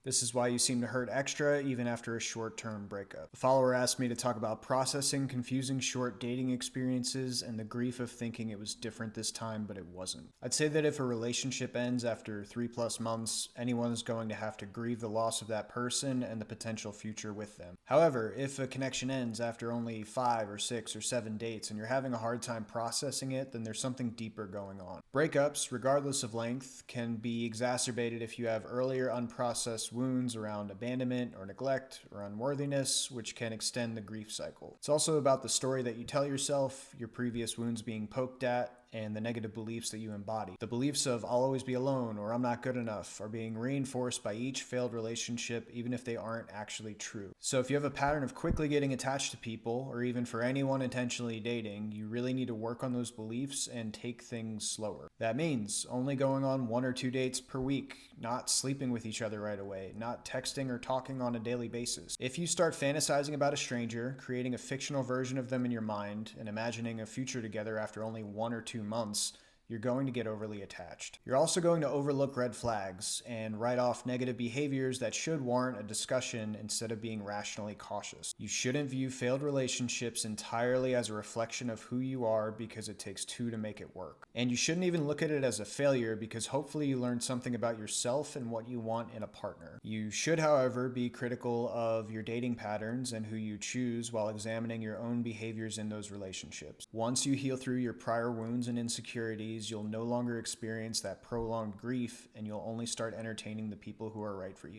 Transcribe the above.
This is why you seem to hurt extra even after a short-term breakup. A follower asked me to talk about processing confusing short dating experiences and the grief of thinking it was different this time, but it wasn't. I'd say that if a relationship ends after 3+ months, anyone is going to have to grieve the loss of that person and the potential future with them. However, if a connection ends after only 5 or 6 or 7 dates and you're having a hard time processing it, then there's something deeper going on. Breakups, regardless of length, can be exacerbated if you have earlier unprocessed wounds around abandonment or neglect or unworthiness, which can extend the grief cycle. It's also about the story that you tell yourself, your previous wounds being poked at, and the negative beliefs that you embody. The beliefs of I'll always be alone or I'm not good enough are being reinforced by each failed relationship, even if they aren't actually true. So if you have a pattern of quickly getting attached to people, or even for anyone intentionally dating, you really need to work on those beliefs and take things slower. That means only going on 1 or 2 dates per week, not sleeping with each other right away, not texting or talking on a daily basis. If you start fantasizing about a stranger, creating a fictional version of them in your mind, and imagining a future together after only 1 or 2 months, you're going to get overly attached. You're also going to overlook red flags and write off negative behaviors that should warrant a discussion instead of being rationally cautious. You shouldn't view failed relationships entirely as a reflection of who you are because it takes two to make it work. And you shouldn't even look at it as a failure because hopefully you learned something about yourself and what you want in a partner. You should, however, be critical of your dating patterns and who you choose while examining your own behaviors in those relationships. Once you heal through your prior wounds and insecurities, you'll no longer experience that prolonged grief and you'll only start entertaining the people who are right for you.